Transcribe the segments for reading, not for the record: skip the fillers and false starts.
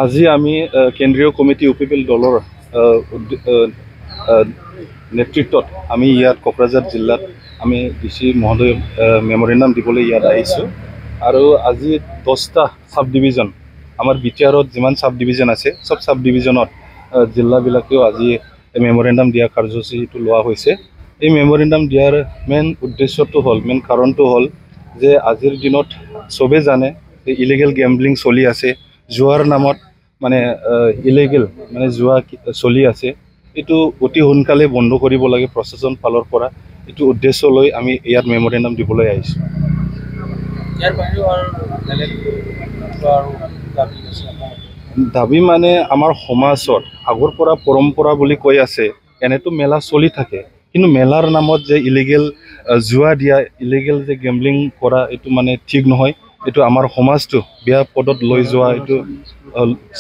আজি আমি কেন্দ্ৰীয় কমিটি ইউপিপিএল দলৰ নেতৃত্বত আমি ইয়াত কোকৰাঝাৰ জিলাত আমি ডিসি মহোদয় মেমোৰেণ্ডাম দিবলৈ ইয়াত আহিছোঁ আৰু আজি 10টা সাব ডিভিজন আমাৰ বিটিআৰত যিমান সাব ডিভিজন আছে সব সাব ডিভিজনত জিলাবিলাকেও আজি মেমোৰেণ্ডাম দিয়া কাৰ্যসূচীটো লোৱা হৈছে। এই মেমোৰেণ্ডাম দিয়াৰ মেইন উদ্দেশ্যটো হ'ল মেইন কাৰণটো হ'ল যে আজিৰ দিনত সবে জানে যে ইলিগেল গেম্বলিং চলি আছে, জুৱাৰ নামত মানে ইলিগেল মানে জুৱা চলি আছে। এইটো অতি সোনকালে বন্ধ কৰিব লাগে প্ৰশাসন ফালৰ পৰা। এইটো উদ্দেশ্য লৈ আমি ইয়াত মেমোৰেণ্ডাম দিবলৈ আহিছোঁ। দাবী মানে আমাৰ সমাজত আগৰ পৰা পৰম্পৰা বুলি কৈ আছে, এনেতো মেলা চলি থাকে, কিন্তু মেলাৰ নামত যে ইলিগেল জুৱা দিয়া, ইলিগেল যে গেম্বলিং কৰা এইটো মানে ঠিক নহয়। এইটো আমাৰ সমাজটো বেয়া পদত লৈ যোৱা। এইটো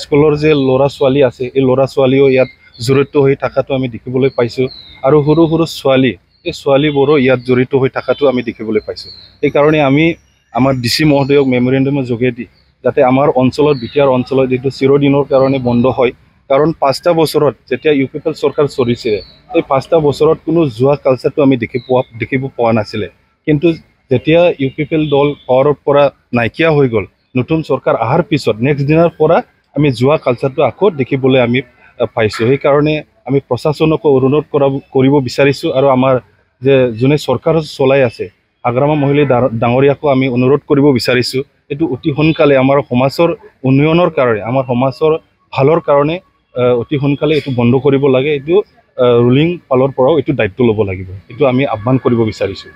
স্কুলৰ যে ল'ৰা ছোৱালী আছে, এই ল'ৰা ছোৱালীও ইয়াত জড়িত হৈ থকাটো আমি দেখিবলৈ পাইছোঁ আৰু সৰু সৰু ছোৱালী, এই ছোৱালীবোৰো ইয়াত জড়িত হৈ থকাটো আমি দেখিবলৈ পাইছোঁ। সেইকাৰণে আমি আমাৰ ডিসি মহোদয়ক মেমোৰেণ্ডামৰ যোগেদি যাতে আমাৰ অঞ্চলত বিটিআৰ অঞ্চলত এইটো চিৰদিনৰ কাৰণে বন্ধ হয়। কাৰণ 5টা বছৰত যেতিয়া ইউপিপিএল চৰকাৰ চলিছে, এই 5টা বছৰত কোনো জুৱা কালচাৰটো আমি দেখিব পোৱা নাছিলে। কিন্তু যেতিয়া ইউপিপিএল দল পাৱাৰৰ পৰা নাইকিয়া হৈ গ'ল, নতুন চৰকাৰ অহাৰ পিছত নেক্সট দিনাৰ পৰা আমি জুৱা কালচাৰটো আকৌ দেখিবলৈ আমি পাইছোঁ। সেইকাৰণে আমি প্ৰশাসনকো অনুৰোধ কৰিব বিচাৰিছোঁ আৰু আমাৰ যে যোনে চৰকাৰ চলাই আছে আগ্ৰামা মহিলা ডাঙৰীয়াকো আমি অনুৰোধ কৰিব বিচাৰিছোঁ, এইটো অতি সোনকালে আমাৰ সমাজৰ উন্নয়নৰ কাৰণে, আমাৰ সমাজৰ ভালৰ কাৰণে অতি সোনকালে এইটো বন্ধ কৰিব লাগে। এইটো ৰুলিং ফালৰ পৰাও এইটো দায়িত্ব ল'ব লাগিব, এইটো আমি আহ্বান কৰিব বিচাৰিছোঁ।